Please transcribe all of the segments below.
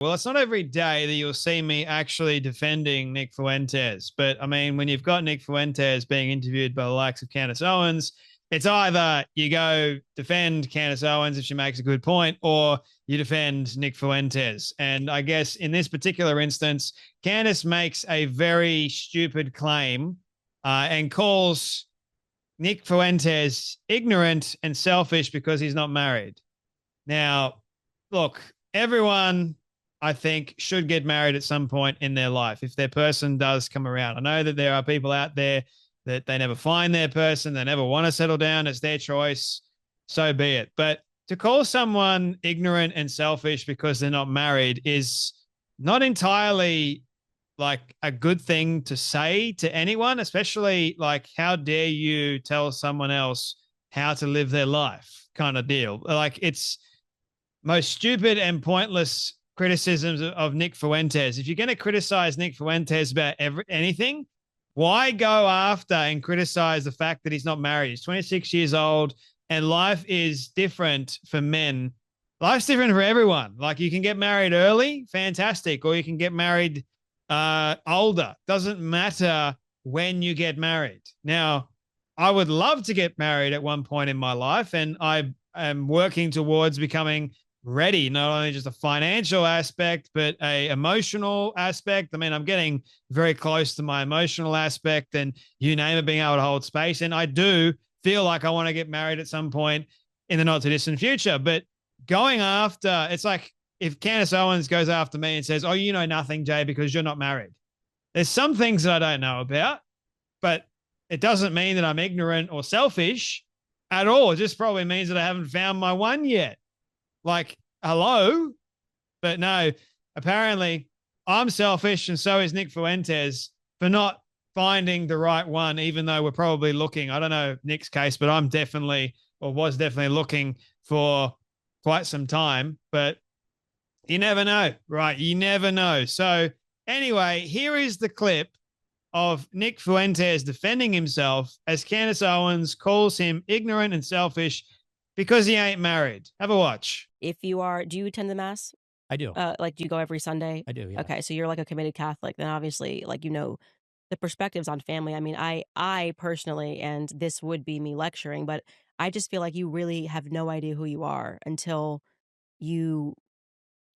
Well, it's not every day that you'll see me actually defending Nick Fuentes. But I mean, when you've got Nick Fuentes being interviewed by the likes of Candace Owens, it's either you go defend Candace Owens if she makes a good point, or you defend Nick Fuentes. And I guess in this particular instance, Candace makes a very stupid claim and calls Nick Fuentes ignorant and selfish because he's not married. Now, look, everyone, I think, should get married at some point in their life if their person does come around. I know that there are people out there that they never find their person, they never want to settle down. It's their choice. So be it. But to call someone ignorant and selfish because they're not married is not entirely like a good thing to say to anyone, especially like, how dare you tell someone else how to live their life kind of deal. Like, it's most stupid and pointless criticisms of Nick Fuentes. If you're going to criticize Nick Fuentes about anything, why go after and criticize the fact that he's not married? He's 26 years old and life is different for men. Life's different for everyone. Like, you can get married early, fantastic, or you can get married older. Doesn't matter when you get married. Now, I would love to get married at one point in my life, and I am working towards becoming ready, not only just a financial aspect, but a emotional aspect. I mean, I'm getting very close to my emotional aspect and you name it, being able to hold space. And I do feel like I want to get married at some point in the not too distant future. But going after, it's like if Candace Owens goes after me and says, "Oh, you know nothing, Jay, because you're not married." There's some things that I don't know about, but it doesn't mean that I'm ignorant or selfish at all. It just probably means that I haven't found my one yet. Like, hello? But no, apparently I'm selfish and so is Nick Fuentes for not finding the right one, even though we're probably looking. I don't know Nick's case, but I'm definitely, or was definitely looking for quite some time, but you never know, right? You never know. So anyway, here is the clip of Nick Fuentes defending himself as Candace Owens calls him ignorant and selfish because he ain't married. Have a watch. If you are, do you attend the mass? I do. Like, do you go every Sunday? I do, yeah. Okay, so you're like a committed Catholic. Then obviously, like, the perspectives on family. I mean, I personally, and this would be me lecturing, but I just feel like you really have no idea who you are until you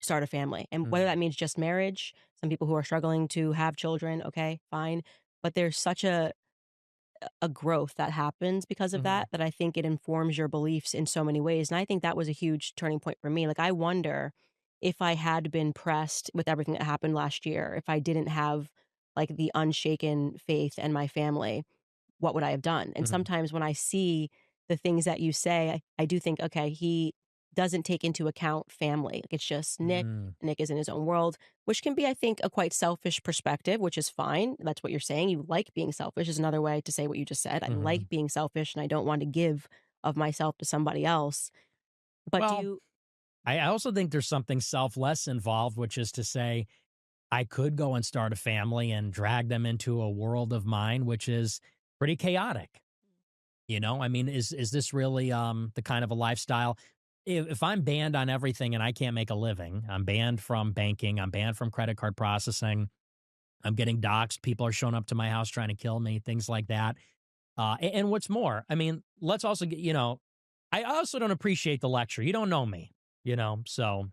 start a family. And whether that means just marriage, some people who are struggling to have children, okay, fine. But there's such a growth that happens because of that I think it informs your beliefs in so many ways. And I think that was a huge turning point for me. Like, I wonder if I had been pressed with everything that happened last year, if I didn't have like the unshaken faith and my family, what would I have done? And sometimes when I see the things that you say, I do think, okay, he doesn't take into account family. Like, it's just Nick. Nick is in his own world, which can be, I think, a quite selfish perspective, which is fine. That's what you're saying. You like being selfish is another way to say what you just said. I like being selfish and I don't want to give of myself to somebody else. But well, I also think there's something selfless involved, which is to say, I could go and start a family and drag them into a world of mine, which is pretty chaotic. You know, I mean, is this really the kind of a lifestyle? If I'm banned on everything and I can't make a living, I'm banned from banking, I'm banned from credit card processing, I'm getting doxxed, people are showing up to my house trying to kill me, things like that. And what's more, I mean, let's also get, I also don't appreciate the lecture. You don't know me, so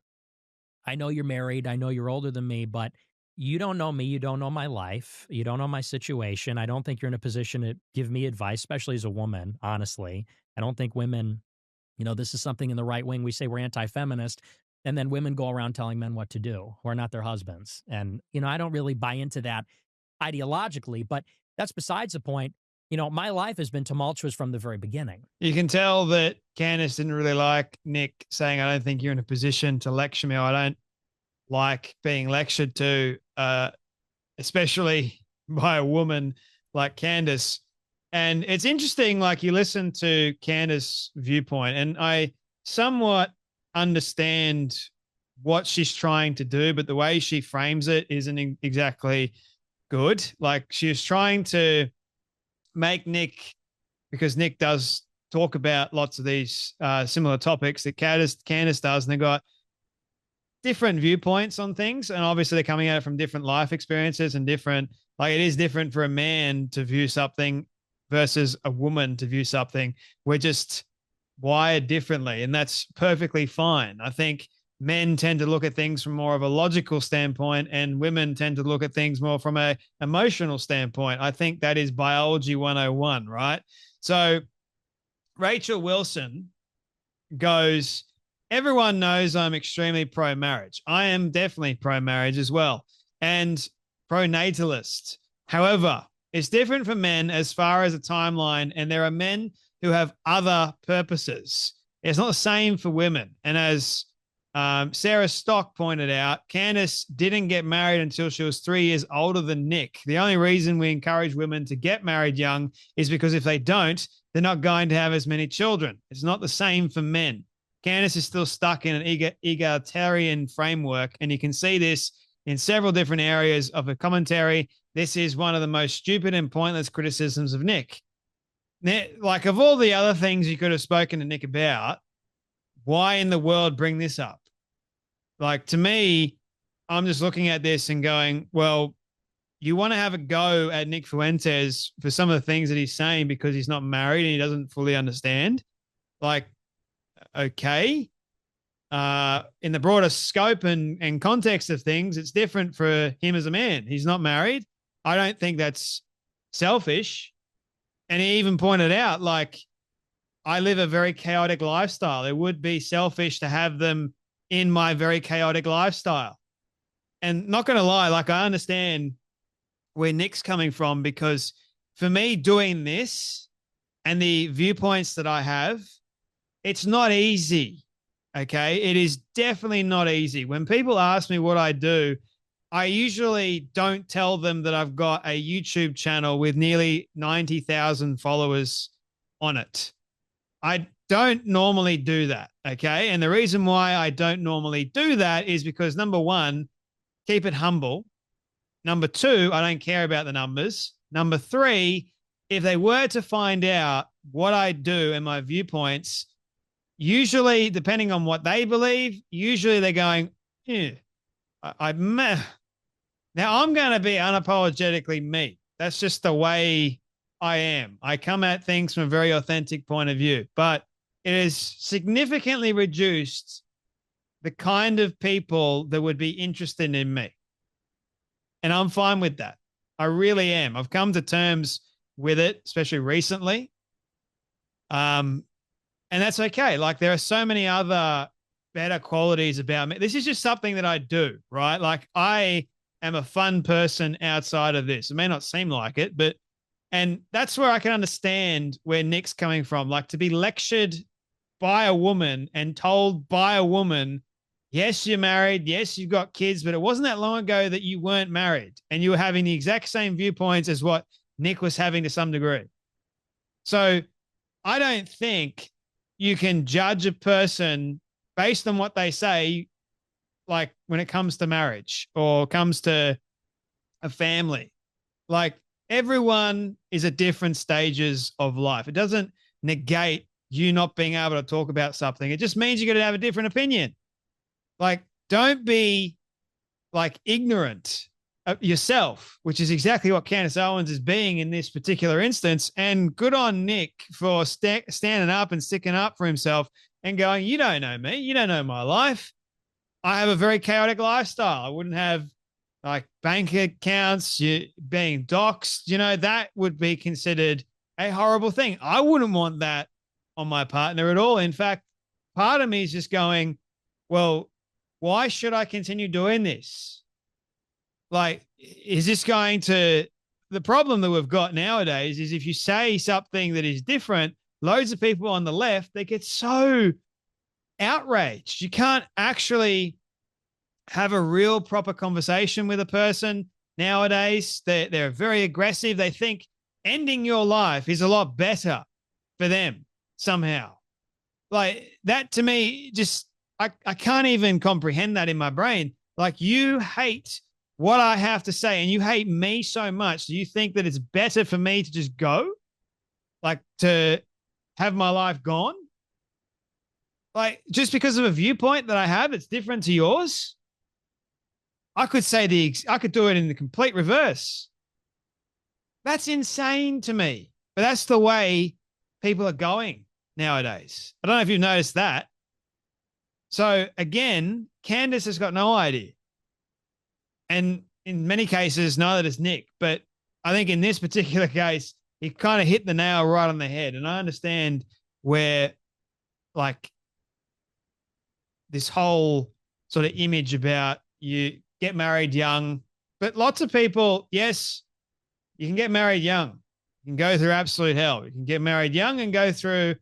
I know you're married. I know you're older than me, but you don't know me. You don't know my life. You don't know my situation. I don't think you're in a position to give me advice, especially as a woman, honestly. I don't think women, this is something in the right wing. We say we're anti-feminist, and then women go around telling men what to do who are not their husbands. And, I don't really buy into that ideologically, but that's besides the point. My life has been tumultuous from the very beginning. You can tell that Candace didn't really like Nick saying, "I don't think you're in a position to lecture me." I don't like being lectured to, especially by a woman like Candace. And it's interesting, like, you listen to Candace's viewpoint, and I somewhat understand what she's trying to do, but the way she frames it isn't exactly good. Like, she's trying to make Nick, because Nick does talk about lots of these similar topics that Candace does, and they got different viewpoints on things. And obviously they're coming at it from different life experiences and different, like it is different for a man to view something versus a woman to view something. We're just wired differently, and that's perfectly fine. I think men tend to look at things from more of a logical standpoint, and women tend to look at things more from a emotional standpoint. I think that is biology 101, right? So Rachel Wilson goes, everyone knows I'm extremely pro-marriage. I am definitely pro-marriage as well, and pro-natalist. However, it's different for men as far as a timeline, and there are men who have other purposes. It's not the same for women. And as Sarah Stock pointed out, Candace didn't get married until she was 3 years older than Nick. The only reason we encourage women to get married young is because if they don't, they're not going to have as many children. It's not the same for men. Candace is still stuck in an egalitarian framework, and you can see this in several different areas of a commentary. This is one of the most stupid and pointless criticisms of Nick. Like, of all the other things you could have spoken to Nick about, why in the world bring this up? Like, to me, I'm just looking at this and going, well, you want to have a go at Nick Fuentes for some of the things that he's saying because he's not married and he doesn't fully understand. Like, okay. In the broader scope and context of things, it's different for him as a man. He's not married. I don't think that's selfish. And he even pointed out, like, I live a very chaotic lifestyle. It would be selfish to have them in my very chaotic lifestyle. And not going to lie, like, I understand where Nick's coming from, because for me doing this and the viewpoints that I have, it's not easy. Okay. It is definitely not easy. When people ask me what I do, I usually don't tell them that I've got a YouTube channel with nearly 90,000 followers on it. I don't normally do that. Okay. And the reason why I don't normally do that is because, number one, keep it humble. Number two, I don't care about the numbers. Number three, if they were to find out what I do and my viewpoints, usually, depending on what they believe, usually they're going, yeah, now I'm going to be unapologetically me. That's just the way I am. I come at things from a very authentic point of view, but it has significantly reduced the kind of people that would be interested in me. And I'm fine with that. I really am. I've come to terms with it, especially recently. And that's okay. Like, there are so many other better qualities about me. This is just something that I do, right? Like, I am a fun person outside of this. It may not seem like it, but, and that's where I can understand where Nick's coming from. Like, to be lectured by a woman and told by a woman, yes, you're married, yes, you've got kids, but it wasn't that long ago that you weren't married and you were having the exact same viewpoints as what Nick was having to some degree. So I don't think you can judge a person based on what they say, like when it comes to marriage or comes to a family. Like, everyone is at different stages of life. It doesn't negate you not being able to talk about something. It just means you're going to have a different opinion. Like, don't be like ignorant of yourself, which is exactly what Candace Owens is being in this particular instance. And good on Nick for standing up and sticking up for himself and going, you don't know me. You don't know my life. I have a very chaotic lifestyle. I wouldn't have like bank accounts, being doxxed, that would be considered a horrible thing. I wouldn't want that on my partner at all. In fact, part of me is just going, well, why should I continue doing this? Like, is this going to, the problem that we've got nowadays is if you say something that is different, loads of people on the left, they get so outraged. You can't actually have a real proper conversation with a person nowadays. They're very aggressive. They think ending your life is a lot better for them somehow. Like, that to me, just, I can't even comprehend that in my brain. Like, you hate what I have to say and you hate me so much. Do you think that it's better for me to just go? Like, to have my life gone? Like, just because of a viewpoint that I have, it's different to yours. I could say I could do it in the complete reverse. That's insane to me. But that's the way people are going nowadays. I don't know if you've noticed that. So again, Candace has got no idea. And in many cases, neither does Nick. But I think in this particular case, he kind of hit the nail right on the head. And I understand where, like, this whole sort of image about you get married young, but lots of people, yes, you can get married young. You can go through absolute hell. You can get married young and go through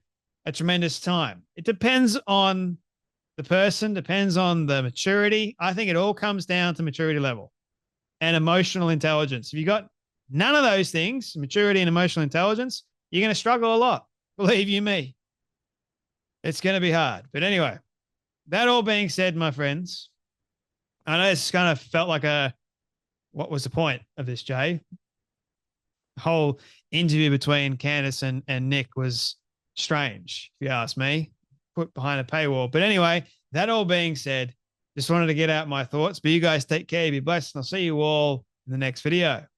a tremendous time. It depends on the person, depends on the maturity. I think it all comes down to maturity level and emotional intelligence. If you got none of those things, maturity and emotional intelligence, you're going to struggle a lot. Believe you me. It's going to be hard. But anyway, that all being said, my friends, I know this kind of felt like what was the point of this, Jay? The whole interview between Candace and Nick was strange, if you ask me, put behind a paywall. But anyway, that all being said, just wanted to get out my thoughts. But you guys take care, be blessed, and I'll see you all in the next video.